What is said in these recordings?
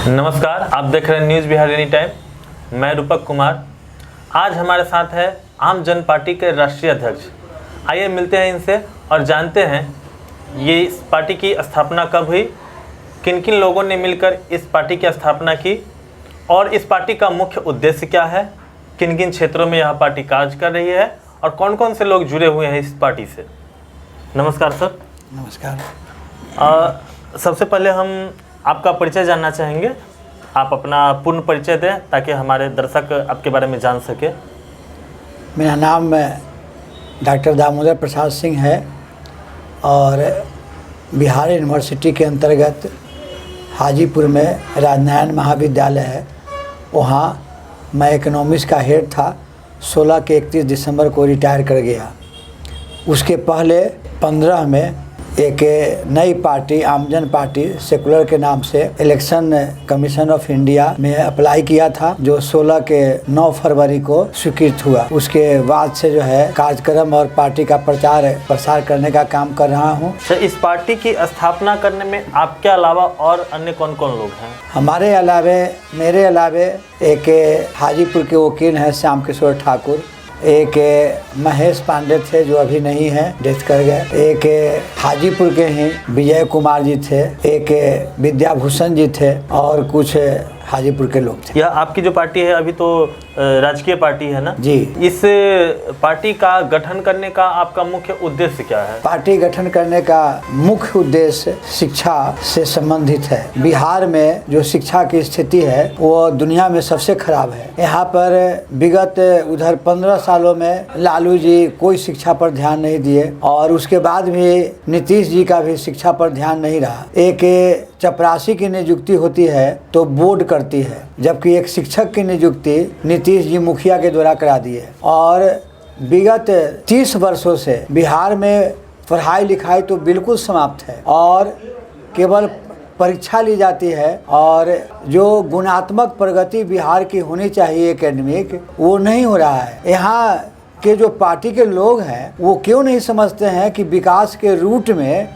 नमस्कार, आप देख रहे हैं न्यूज़ बिहार एनी टाइम। मैं रूपक कुमार। आज हमारे साथ है आम जन पार्टी के राष्ट्रीय अध्यक्ष। आइए मिलते हैं इनसे और जानते हैं ये इस पार्टी की स्थापना कब हुई, किन किन लोगों ने मिलकर इस पार्टी की स्थापना की और इस पार्टी का मुख्य उद्देश्य क्या है, किन किन क्षेत्रों में यह पार्टी कार्य कर रही है और कौन कौन से लोग जुड़े हुए हैं इस पार्टी से। नमस्कार सर। नमस्कार। सबसे पहले हम आपका परिचय जानना चाहेंगे। आप अपना पूर्ण परिचय दें ताकि हमारे दर्शक आपके बारे में जान सके। मेरा नाम डॉक्टर दामोदर प्रसाद सिंह है और बिहार यूनिवर्सिटी के अंतर्गत हाजीपुर में राजनारायण महाविद्यालय है, वहाँ मैं इकोनॉमिक्स का हेड था। 16 के 31 दिसंबर को रिटायर कर गया। उसके पहले 15 में एक नई पार्टी आमजन पार्टी सेकुलर के नाम से इलेक्शन कमीशन ऑफ इंडिया में अप्लाई किया था, जो 16 के 9 फरवरी को स्वीकृत हुआ। उसके बाद से जो है कार्यक्रम और पार्टी का प्रचार प्रसार करने का काम कर रहा हूँ। सर, इस पार्टी की स्थापना करने में आपके अलावा और अन्य कौन कौन लोग हैं? हमारे अलावे, मेरे अलावे एक हाजीपुर के वकील हैं श्याम किशोर ठाकुर, एक महेश पांडे थे जो अभी नहीं है, डेथ कर गए, एक हाजीपुर के ही विजय कुमार जी थे, एक विद्याभूषण जी थे और कुछ हाजीपुर के लोग थे। यह आपकी जो पार्टी है अभी तो राजकीय पार्टी है ना जी। इस पार्टी का गठन करने का आपका मुख्य उद्देश्य क्या है? पार्टी गठन करने का मुख्य उद्देश्य शिक्षा से संबंधित है। बिहार में जो शिक्षा की स्थिति है वो दुनिया में सबसे खराब है। यहाँ पर विगत उधर 15 सालों में लालू जी कोई शिक्षा पर ध्यान नहीं दिए और उसके बाद भी नीतीश जी का भी शिक्षा पर ध्यान नहीं रहा। एक चपरासी की नियुक्ति होती है तो बोर्ड करती है, जबकि एक शिक्षक की नियुक्ति नीतीश जी मुखिया के द्वारा करा दी है। और विगत 30 वर्षों से बिहार में पढ़ाई लिखाई तो बिल्कुल समाप्त है और केवल परीक्षा ली जाती है और जो गुणात्मक प्रगति बिहार की होनी चाहिए एकेडमिक, वो नहीं हो रहा है। यहाँ के जो पार्टी के लोग हैं वो क्यों नहीं समझते हैं कि विकास के रूट में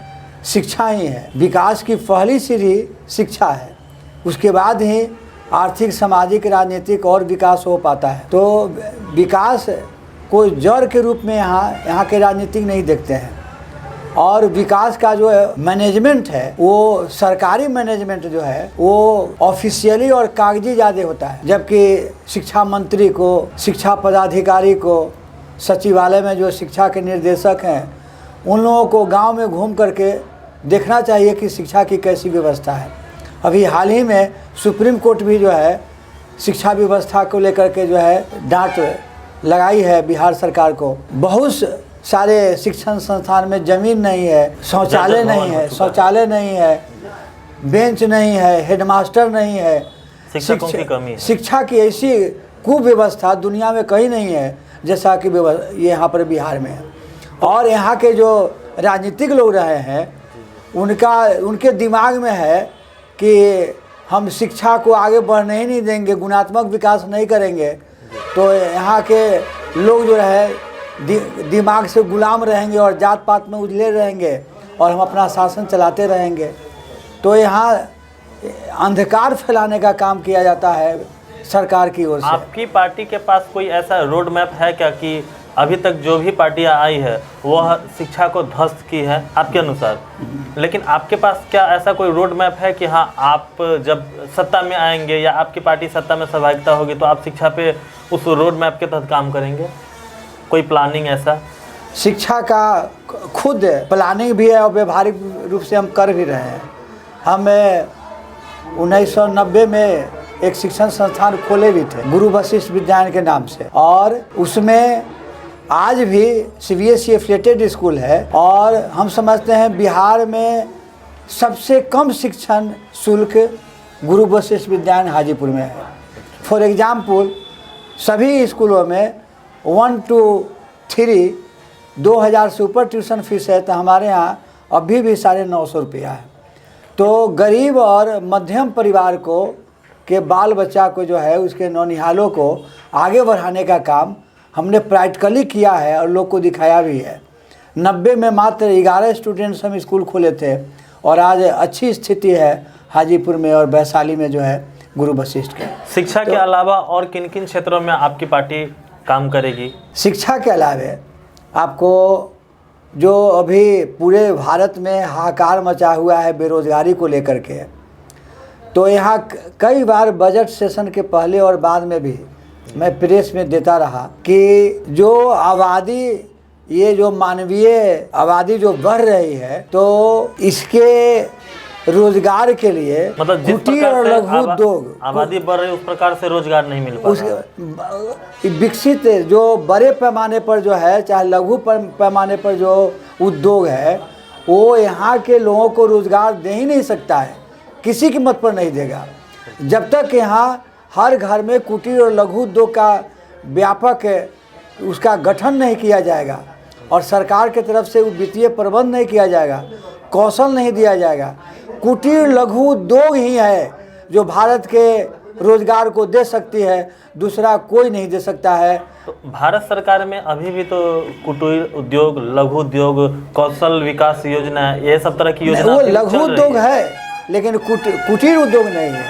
शिक्षा ही है। विकास की पहली सीढ़ी शिक्षा है, उसके बाद ही आर्थिक, सामाजिक, राजनीतिक और विकास हो पाता है। तो विकास को जड़ के रूप में यहाँ के राजनीतिक नहीं देखते हैं और विकास का जो मैनेजमेंट है वो सरकारी मैनेजमेंट जो है वो ऑफिशियली और कागजी ज़्यादा होता है, जबकि शिक्षा मंत्री को, शिक्षा पदाधिकारी को, सचिवालय में जो शिक्षा के निर्देशक हैं उन लोगों को गांव में घूम करके देखना चाहिए कि शिक्षा की कैसी व्यवस्था है। अभी हाल ही में सुप्रीम कोर्ट भी जो है शिक्षा व्यवस्था को लेकर के जो है डांट लगाई है बिहार सरकार को। बहुत सारे शिक्षण संस्थान में ज़मीन नहीं है, शौचालय नहीं है, बेंच नहीं है, हेडमास्टर नहीं है। शिक्षकों की कमी है। शिक्षा की ऐसी कुव्यवस्था दुनिया में कहीं नहीं है जैसा कि यहाँ पर बिहार में है। और यहाँ के जो राजनीतिक लोग रहे हैं उनके दिमाग में है कि हम शिक्षा को आगे बढ़ने ही नहीं देंगे, गुणात्मक विकास नहीं करेंगे तो यहाँ के लोग जो है दिमाग से गुलाम रहेंगे और जात पात में उजले रहेंगे और हम अपना शासन चलाते रहेंगे। तो यहाँ अंधकार फैलाने का काम किया जाता है सरकार की ओर से। आपकी पार्टी के पास कोई ऐसा रोड मैप है क्या कि अभी तक जो भी पार्टियां आई है वह शिक्षा को ध्वस्त की है आपके अनुसार, लेकिन आपके पास क्या ऐसा कोई रोड मैप है कि हाँ आप जब सत्ता में आएंगे या आपकी पार्टी सत्ता में सहभागिता होगी तो आप शिक्षा पे उस रोड मैप के तहत काम करेंगे? कोई प्लानिंग ऐसा? शिक्षा का खुद प्लानिंग भी है और व्यवहारिक रूप से हम कर भी रहे हैं। हम 1990 में एक शिक्षण संस्थान खोले भी थे गुरु वशिष्ठ विद्यालय के नाम से, और उसमें आज भी CBSE एफिलिएटेड स्कूल है और हम समझते हैं बिहार में सबसे कम शिक्षण शुल्क गुरु वशिष्ठ विद्यालय हाजीपुर में है। फॉर एग्जाम्पल सभी स्कूलों में 1 to 3 2000 से ऊपर ट्यूशन फीस है, तो हमारे यहाँ अभी भी 950 रुपया है। तो गरीब और मध्यम परिवार को के बाल बच्चा को जो है उसके नौनिहालों को आगे बढ़ाने का काम हमने प्रैक्टिकली किया है और लोग को दिखाया भी है। 90 में मात्र 11 स्टूडेंट्स हम स्कूल खोले थे और आज अच्छी स्थिति है हाजीपुर में और वैशाली में जो है गुरु वशिष्ठ के। शिक्षा के अलावा और किन किन क्षेत्रों में आपकी पार्टी काम करेगी? शिक्षा के अलावा आपको जो अभी पूरे भारत में हाहाकार मचा हुआ है बेरोजगारी को लेकर के, तो यहाँ कई बार बजट सेशन के पहले और बाद में भी मैं प्रेस में देता रहा कि जो आबादी, ये जो मानवीय आबादी जो बढ़ रही है, तो इसके रोजगार के लिए मतलब जिस कुटीर प्रकार और से लघु उद्योग आबादी बढ़ रही है उस प्रकार से रोजगार नहीं मिल पा रहा है। विकसित जो बड़े पैमाने पर जो है, चाहे लघु पैमाने पर जो उद्योग है, वो यहाँ के लोगों को रोजगार दे ही नहीं सकता है, किसी कीमत पर नहीं देगा। जब तक यहाँ हर घर में कुटीर और लघु उद्योग का व्यापक उसका गठन नहीं किया जाएगा और सरकार की तरफ से वित्तीय प्रबंध नहीं किया जाएगा, कौशल नहीं दिया जाएगा, कुटीर लघु उद्योग ही है जो भारत के रोजगार को दे सकती है, दूसरा कोई नहीं दे सकता है। तो भारत सरकार में अभी भी तो कुटीर उद्योग, लघु उद्योग, कौशल विकास योजना, ये सब तरह की योजना वो लघु उद्योग है, लेकिन कुटीर उद्योग नहीं है।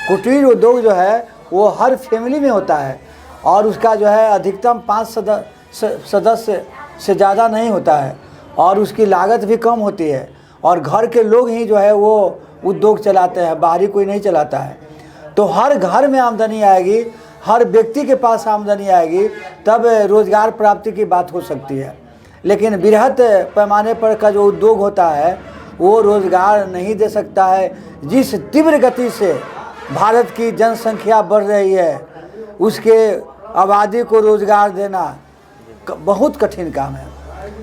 कुटीर उद्योग जो है वो हर फैमिली में होता है और उसका जो है अधिकतम 5 सदस्य से ज़्यादा नहीं होता है और उसकी लागत भी कम होती है और घर के लोग ही जो है वो उद्योग चलाते हैं, बाहरी कोई नहीं चलाता है। तो हर घर में आमदनी आएगी, हर व्यक्ति के पास आमदनी आएगी, तब रोज़गार प्राप्ति की बात हो सकती है। लेकिन बृहत पैमाने पर का जो उद्योग होता है वो रोज़गार नहीं दे सकता है। जिस तीव्र गति से भारत की जनसंख्या बढ़ रही है, उसके आबादी को रोज़गार देना बहुत कठिन काम है।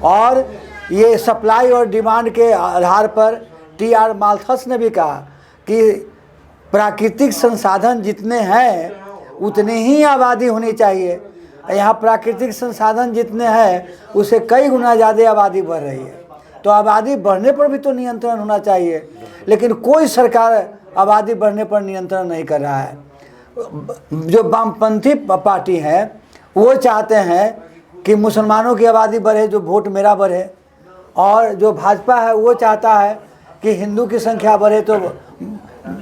और ये सप्लाई और डिमांड के आधार पर टी.आर. माल्थस ने भी कहा कि प्राकृतिक संसाधन जितने हैं उतनी ही आबादी होनी चाहिए। यहाँ प्राकृतिक संसाधन जितने हैं उससे कई गुना ज़्यादा आबादी बढ़ रही है, तो आबादी बढ़ने पर भी तो नियंत्रण होना चाहिए, लेकिन कोई सरकार आबादी बढ़ने पर नियंत्रण नहीं कर रहा है। जो वामपंथी पार्टी है वो चाहते हैं कि मुसलमानों की आबादी बढ़े, जो वोट मेरा बढ़े, और जो भाजपा है वो चाहता है कि हिंदू की संख्या बढ़े तो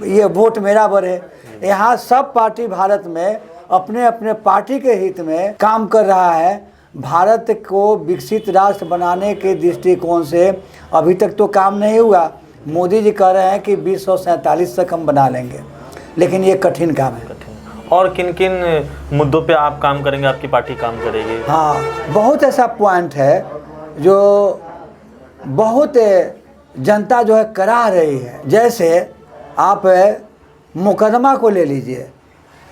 ये वोट मेरा बढ़े। यहाँ सब पार्टी भारत में अपने अपने पार्टी के हित में काम कर रहा है। भारत को विकसित राष्ट्र बनाने के दृष्टिकोण से अभी तक तो काम नहीं हुआ। मोदी जी कह रहे हैं कि 2047 तक हम बना लेंगे, लेकिन ये कठिन काम है। और किन किन मुद्दों पे आप काम करेंगे, आपकी पार्टी काम करेगी? हाँ, बहुत ऐसा पॉइंट है जो बहुत जनता जो है करा रही है। जैसे आप मुकदमा को ले लीजिए,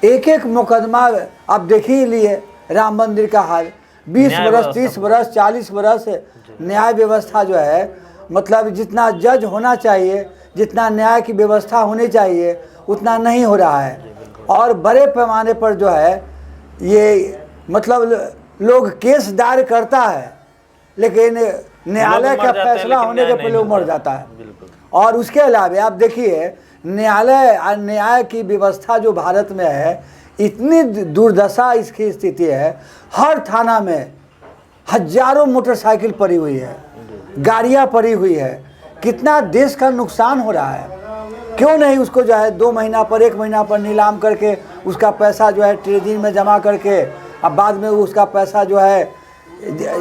एक एक मुकदमा आप देख ही लिए, राम मंदिर का हाल, 20 बरस, 30 बरस, 40 बरस न्याय व्यवस्था जो है, मतलब जितना जज होना चाहिए, जितना न्याय की व्यवस्था होनी चाहिए, उतना नहीं हो रहा है। और बड़े पैमाने पर जो है ये मतलब लोग केस दायर करता है, लेकिन न्यायालय का फैसला होने के पहले वो मर जाता है। और उसके अलावा आप देखिए न्याय की व्यवस्था जो भारत में है, इतनी दुर्दशा इसकी स्थिति है। हर थाना में हजारों मोटरसाइकिल पड़ी हुई है, गाड़ियाँ पड़ी हुई है। कितना देश का नुकसान हो रहा है। क्यों नहीं उसको जो है 2 महीना पर, 1 महीना पर नीलाम करके उसका पैसा जो है ट्रेडिंग में जमा करके, अब बाद में उसका पैसा जो है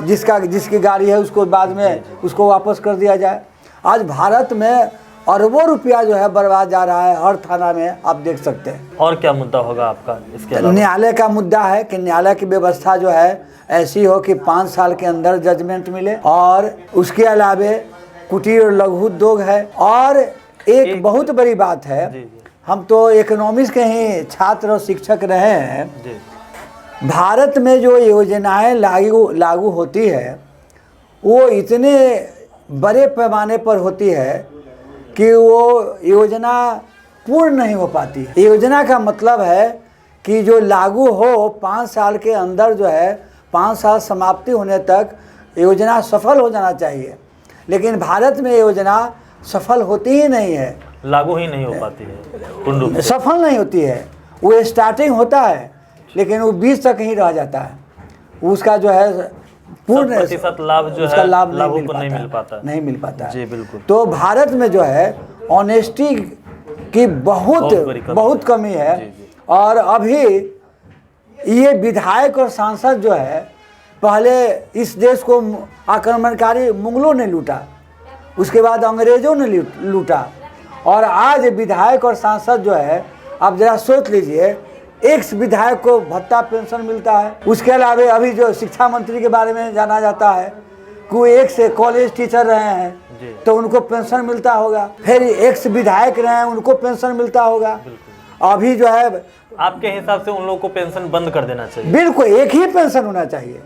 जिसकी गाड़ी है उसको बाद में उसको वापस कर दिया जाए। आज भारत में अरबों रुपया जो है बर्बाद जा रहा है हर थाना में, आप देख सकते हैं। और क्या मुद्दा होगा आपका इसके अलावा? न्यायालय का मुद्दा है कि न्यायालय की व्यवस्था जो है ऐसी हो कि 5 साल के अंदर जजमेंट मिले। और उसके अलावा कुटीर और लघु उद्योग है। और एक बहुत बड़ी बात है, हम तो इकोनॉमिक्स के ही छात्र और शिक्षक रहे हैं। भारत में जो योजनाएं लागू होती है वो इतने बड़े पैमाने पर होती है कि वो योजना पूर्ण नहीं हो पाती है। योजना का मतलब है कि जो लागू हो 5 साल के अंदर जो है 5 साल समाप्ति होने तक योजना सफल हो जाना चाहिए, लेकिन भारत में योजना सफल होती ही नहीं है, लागू ही नहीं हो पाती है, सफल नहीं होती है। वो स्टार्टिंग होता है लेकिन वो 20 तक ही रह जाता है। उसका जो है पूर्ण प्रतिशत लाभ जो उसका है लाभ लाभों को नहीं मिल पाता नहीं मिल पाता जी बिल्कुल। तो भारत में जो है ऑनेस्टी की बहुत कमी है। जी, जी। और अभी ये विधायक और सांसद जो है, पहले इस देश को आक्रमणकारी मुगलों ने लूटा, उसके बाद अंग्रेजों ने लूटा, और आज विधायक और सांसद जो है, आप जरा सोच लीजिए, एक विधायक को भत्ता पेंशन मिलता है। उसके अलावा अभी जो शिक्षा मंत्री के बारे में जाना जाता है कि वो एक से कॉलेज टीचर रहे हैं तो उनको पेंशन मिलता होगा, फिर एक विधायक रहे हैं उनको पेंशन मिलता होगा। अभी जो है आपके हिसाब से उन लोगों को पेंशन बंद कर देना चाहिए? बिल्कुल एक ही पेंशन होना चाहिए,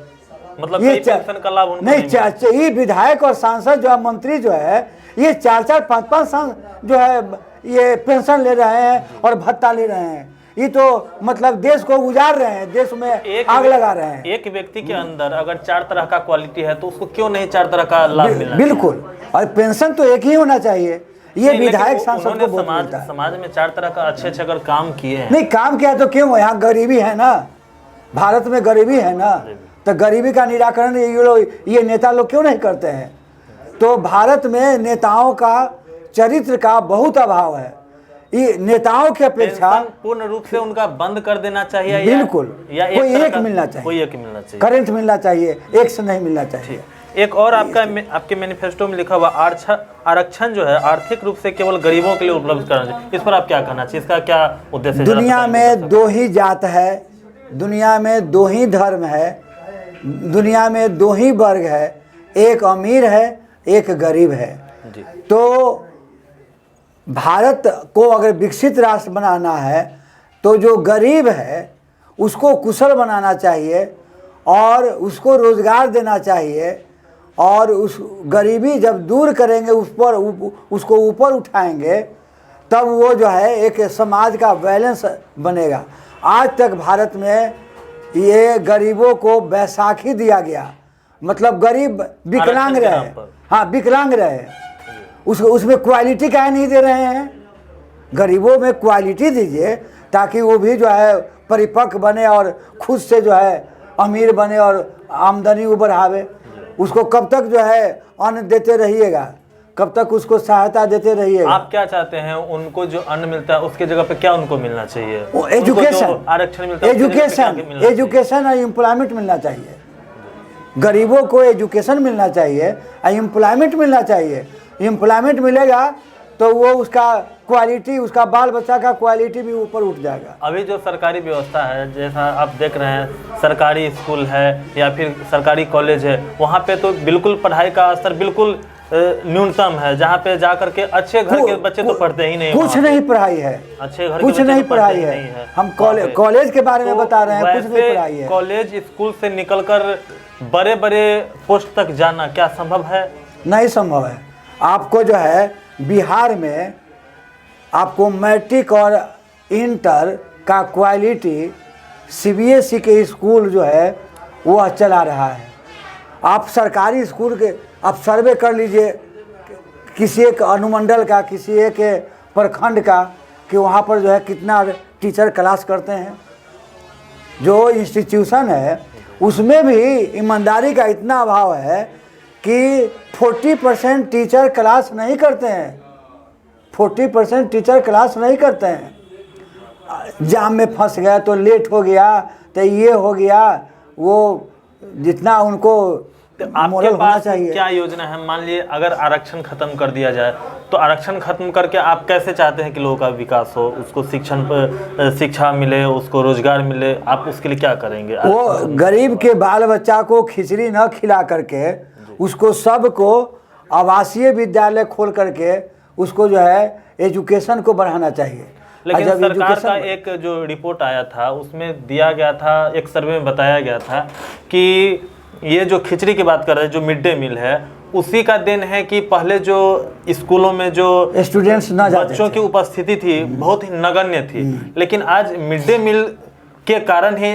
मतलब ये पेंशन का लाभ उनको नहीं चाहिए। ये विधायक और सांसद जो है, मंत्री जो है, ये 4-4, 5-5 जो है ये पेंशन ले रहे हैं और भत्ता ले रहे हैं। ये तो मतलब देश को उजाड़ रहे हैं, देश में आग लगा रहे हैं। एक व्यक्ति के अंदर अगर 4 तरह का क्वालिटी है तो उसको क्यों नहीं 4 तरह का लाभ मिलना? बिल्कुल, और पेंशन तो एक ही होना चाहिए। ये विधायक सांसद को बहुत मिलता है। समाज में 4 तरह का अच्छे अगर काम किए हैं। नहीं काम किया तो क्यों, यहाँ गरीबी है ना, भारत में गरीबी है ना, तो गरीबी का निराकरण ये नेता लोग क्यों नहीं करते हैं? तो भारत में नेताओं का चरित्र का बहुत अभाव है। ये नेताओं की अपेक्षा पूर्ण रूप से उनका बंद कर देना चाहिए बिल्कुल, या कोई एक मिलना चाहिए, कोई एक मिलना चाहिए, करंट मिलना चाहिए, एक से नहीं मिलना चाहिए। एक और आपके मैनिफेस्टो में लिखा हुआ आरक्षण जो है आर्थिक रूप से केवल गरीबों के लिए उपलब्ध करना चाहिए, इस पर आप क्या कहना चाहिए? इसका क्या उद्देश्य? दुनिया में 2 ही जात है, दुनिया में 2 ही धर्म है, दुनिया में 2 ही वर्ग है, एक अमीर है एक गरीब है। तो भारत को अगर विकसित राष्ट्र बनाना है तो जो गरीब है उसको कुशल बनाना चाहिए और उसको रोजगार देना चाहिए, और उस गरीबी जब दूर करेंगे, उसको ऊपर उठाएंगे, तब वो जो है एक समाज का बैलेंस बनेगा। आज तक भारत में ये गरीबों को बैसाखी दिया गया, मतलब गरीब विकलांग रहे, हाँ विकलांग रहे, उसमें क्वालिटी काहे नहीं दे रहे हैं? गरीबों में क्वालिटी दीजिए ताकि वो भी जो है परिपक्व बने और खुद से जो है अमीर बने और आमदनी बढ़ावे। उसको कब तक जो है अन्न देते रहिएगा, कब तक उसको सहायता देते रहिएगा? आप क्या चाहते हैं उनको जो अन्न मिलता है उसके जगह पे क्या उनको मिलना चाहिए? एजुकेशन, आरक्षण मिलता है, एजुकेशन और एम्प्लॉयमेंट मिलना चाहिए। गरीबों को एजुकेशन मिलना चाहिए और एम्प्लॉयमेंट मिलना चाहिए। एम्प्लॉयमेंट मिलेगा तो वो उसका क्वालिटी, उसका बाल बच्चा का क्वालिटी भी ऊपर उठ जाएगा। अभी जो सरकारी व्यवस्था है, जैसा आप देख रहे हैं, सरकारी स्कूल है या फिर सरकारी कॉलेज है, वहाँ पे तो बिल्कुल पढ़ाई का स्तर बिल्कुल न्यूनतम है, जहाँ पे जा करके अच्छे घर के बच्चे तो पढ़ते ही नहीं, कुछ नहीं पढ़ाई है, अच्छे घर कुछ नहीं पढ़ाई है। हम कॉलेज के बारे में बता रहे हैं, कुछ नहीं पढ़ाई है। कॉलेज स्कूल से निकलकर बड़े बड़े पोस्ट तक जाना क्या संभव है? नहीं संभव है। आपको जो है बिहार में आपको मैट्रिक और इंटर का क्वालिटी सीबीएसई के स्कूल जो है वो चला रहा है। आप सरकारी स्कूल के आप सर्वे कर लीजिए किसी एक अनुमंडल का, किसी एक प्रखंड का, कि वहाँ पर जो है कितना टीचर क्लास करते हैं। जो इंस्टीट्यूशन है उसमें भी ईमानदारी का इतना अभाव है कि 40% टीचर क्लास नहीं करते हैं, 40% टीचर क्लास नहीं करते हैं। जाम में फंस गया तो लेट हो गया, तो ये हो गया, वो जितना उनको आपके पास क्या योजना है? मान लिए अगर आरक्षण खत्म कर दिया जाए तो आरक्षण खत्म करके आप कैसे चाहते हैं कि लोगों का विकास हो, उसको शिक्षा मिले, उसको रोजगार मिले, आप उसके लिए क्या करेंगे? वो गरीब के बाल बच्चा को खिचड़ी न खिला करके उसको सबको आवासीय विद्यालय खोल करके उसको जो है एजुकेशन को बढ़ाना चाहिए। लेकिन सरकार का एक जो रिपोर्ट आया था उसमें दिया गया था, एक सर्वे में बताया गया था कि ये जो खिचड़ी की बात कर रहे हैं, जो मिड डे मील है, उसी का देन है कि पहले जो स्कूलों में जो स्टूडेंट्स बच्चों की उपस्थिति थी बहुत ही नगण्य थी, लेकिन आज मिड डे मील के कारण ही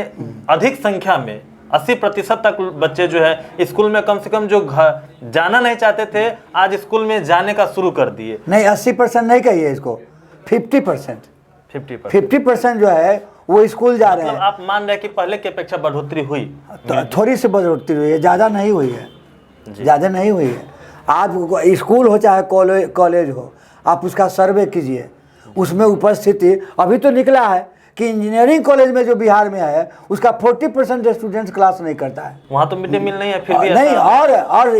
अधिक संख्या में 80% तक बच्चे जो है स्कूल में कम से कम जो जाना नहीं चाहते थे आज स्कूल में जाने का शुरू कर दिए। नहीं 80% नहीं कहिए इसको, 50% जो है वो स्कूल जा रहे हैं। आप मान रहे हैं कि पहले की अपेक्षा बढ़ोतरी हुई? तो थोड़ी सी बढ़ोतरी हुई है, ज़्यादा नहीं हुई है, ज़्यादा नहीं हुई है। आप स्कूल हो चाहे कॉलेज हो, आप उसका सर्वे कीजिए, उसमें उपस्थिति अभी तो निकला है कि इंजीनियरिंग कॉलेज में जो बिहार में है उसका 40% स्टूडेंट्स क्लास नहीं करता है। वहाँ तो मिड डे मील नहीं है फिर भी नहीं, और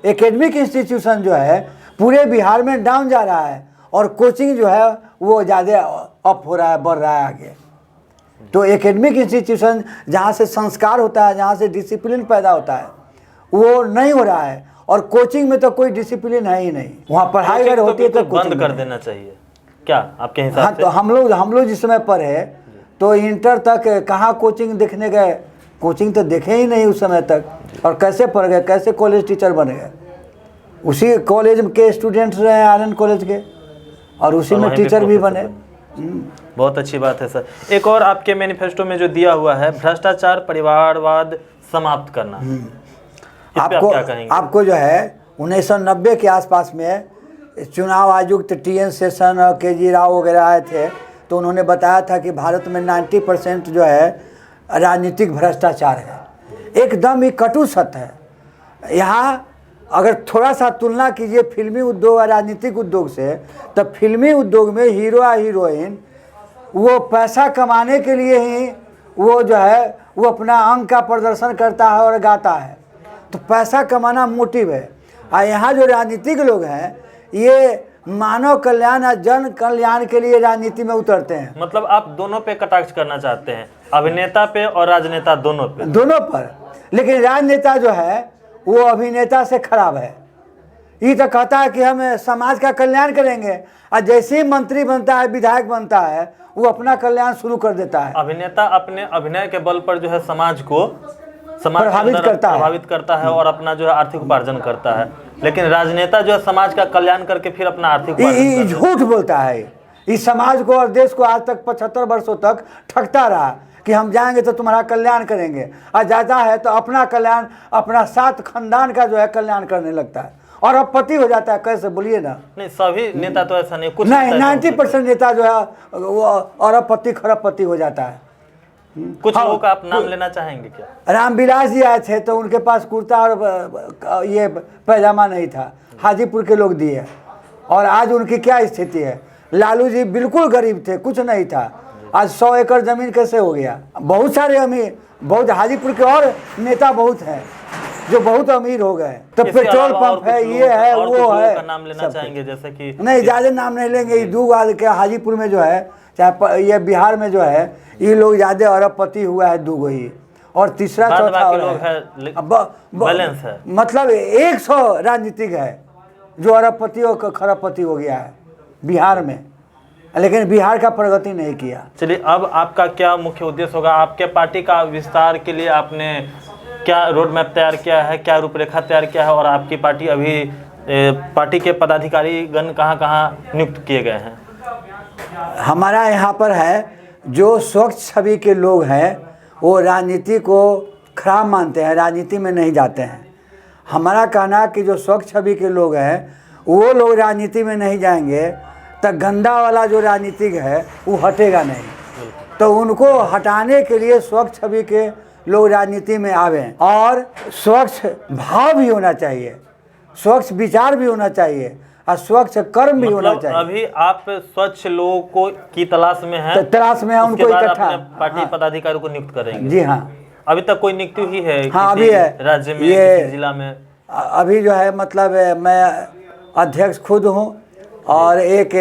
एकेडमिक इंस्टीट्यूशन जो है पूरे बिहार में डाउन जा रहा है, और कोचिंग जो है वो ज़्यादा अप हो रहा है, बढ़ रहा है आगे। तो एकेडमिक इंस्टीट्यूशन जहाँ से संस्कार होता है, जहाँ से डिसिप्लिन पैदा होता है, वो नहीं हो रहा है। और कोचिंग में तो कोई डिसिप्लिन है ही नहीं, वहाँ पढ़ाई अगर होती है तो बंद कर देना चाहिए क्या आपके हिसाब हाँ, से? तो हम लोग जिस समय पढ़े तो इंटर तक कहाँ कोचिंग देखने गए, कोचिंग तो देखे ही नहीं उस समय तक। और कैसे पढ़ गए, कैसे कॉलेज टीचर बन गए? उसी कॉलेज के स्टूडेंट्स रहे आनंद कॉलेज के, और उसी में टीचर भी बने। बहुत अच्छी बात है सर। एक और आपके मैनिफेस्टो में जो दिया हुआ है, भ्रष्टाचार परिवारवाद समाप्त करना, इस पे आप क्या कहेंगे? आपको जो है 1990 के आसपास में चुनाव आयुक्त TN सेशन और KG राव वगैरह आए थे, तो उन्होंने बताया था कि भारत में 90% जो है राजनीतिक भ्रष्टाचार है। एकदम ही कटु सत्य है। यहाँ अगर थोड़ा सा तुलना कीजिए फिल्मी उद्योग और राजनीतिक उद्योग से, तो फिल्मी उद्योग में हीरो या हीरोइन वो पैसा कमाने के लिए ही वो जो है वो अपना अंग का प्रदर्शन करता है और गाता है, तो पैसा कमाना मोटिव है। और यहाँ जो राजनीतिक लोग हैं ये मानव कल्याण और जन कल्याण के लिए राजनीति में उतरते हैं। मतलब आप दोनों पे कटाक्ष करना चाहते हैं, अभिनेता पे और राजनेता दोनों पे? दोनों पर। लेकिन राजनेता जो है वो अभिनेता से खराब है। ये तो कहता है कि हम समाज का कल्याण करेंगे, और जैसे ही मंत्री बनता है, विधायक बनता है, वो अपना कल्याण शुरू कर देता है। अभिनेता अपने अभिनय के बल पर जो है समाज को प्रभावित करता है और अपना जो है आर्थिक उपार्जन करता है। लेकिन राजनेता जो है समाज का कल्याण करके फिर अपना आर्थिक उपार्जन झूठ बोलता है। इस समाज को और देश को आज तक 75 वर्षों तक ठगता रहा कि हम जाएंगे तो तुम्हारा कल्याण करेंगे, और जाता है तो अपना कल्याण, अपना 7 खानदान का जो है कल्याण करने लगता है, और अब पति हो जाता है। कैसे बोलिए ना? नहीं, सभी नेता तो ऐसा नहीं, कुछ नहीं, 90% नेता जो है वो अरबपति खरबपति हो जाता है। कुछ लोगों का आप नाम लेना चाहेंगे क्या? रामविलास जी आए थे तो उनके पास कुर्ता और ये पैजामा नहीं था, हाजीपुर के लोग दिए, और आज उनकी क्या स्थिति है? लालू जी बिल्कुल गरीब थे, कुछ नहीं था, आज 100 एकड़ जमीन कैसे हो गया? बहुत सारे अमीर, बहुत हाजीपुर के और नेता बहुत हैं जो बहुत अमीर हो गए। तो पेट्रोल पंप है, ये है, वो है। का नाम लेना चाहेंगे जैसे कि? नहीं, ज़्यादा नाम नहीं लेंगे। ये 2 आदमी के हाजीपुर में जो है, चाहे ये बिहार में जो है, ये लोग ज़्यादा अरबपति हुआ है 2 ही, और तीसरा चौथा और बैलेंस है। मतलब 100 राजनीतिक है जो अरबपति और खरबपति हो गया है बिहार में, लेकिन बिहार का प्रगति नहीं किया। चलिए, अब आपका क्या मुख्य उद्देश्य होगा? आपके पार्टी का विस्तार के लिए आपने क्या रोड मैप तैयार किया है, क्या रूपरेखा तैयार किया है, और आपकी पार्टी अभी पार्टी के पदाधिकारी गण कहाँ नियुक्त किए गए हैं? हमारा यहाँ पर है जो स्वच्छ छवि के लोग हैं वो राजनीति को खराब मानते हैं, राजनीति में नहीं जाते हैं। हमारा कहना कि जो स्वच्छ छवि के लोग हैं वो लोग राजनीति में नहीं जाएंगे तो गंदा वाला जो राजनीतिक है वो हटेगा नहीं। तो उनको हटाने के लिए स्वच्छ छवि के लोग राजनीति में आवें, और स्वच्छ भाव भी होना चाहिए, स्वच्छ विचार भी होना चाहिए, और स्वच्छ कर्म भी होना चाहिए। अभी आप स्वच्छ लोगों को की तलाश में हैं? तलाश में है, उनको इकट्ठा पार्टी पदाधिकारी को नियुक्त करेंगे? जी हाँ। अभी तक कोई नियुक्ति हुई है? हाँ, अभी है राज्य में, किसी जिला में? अभी जो है मतलब मैं अध्यक्ष खुद हूँ, और एक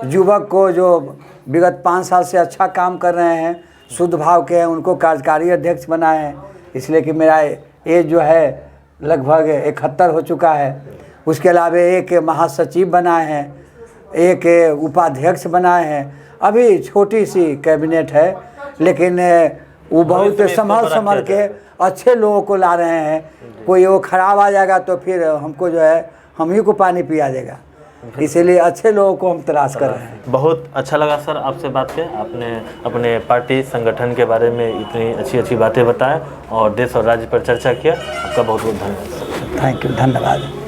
युवक को जो विगत 5 साल से अच्छा काम कर रहे हैं, शुद्ध भाव के हैं, उनको कार्यकारी अध्यक्ष बनाए हैं। इसलिए कि मेरा एज जो है लगभग 71 हो चुका है। उसके अलावा एक महासचिव बनाए हैं, एक उपाध्यक्ष बनाए हैं। अभी छोटी सी कैबिनेट है, लेकिन वो बहुत संभल के अच्छे लोगों को ला रहे हैं। कोई वो खराब आ जाएगा तो फिर हमको जो है हम ही को पानी पिया देगा, इसीलिए अच्छे लोगों को हम तलाश कर रहे हैं। बहुत अच्छा लगा सर आपसे बात के। आपने अपने पार्टी संगठन के बारे में इतनी अच्छी बातें बताएं और देश और राज्य पर चर्चा किया। आपका बहुत बहुत धन्यवाद। थैंक यू, धन्यवाद।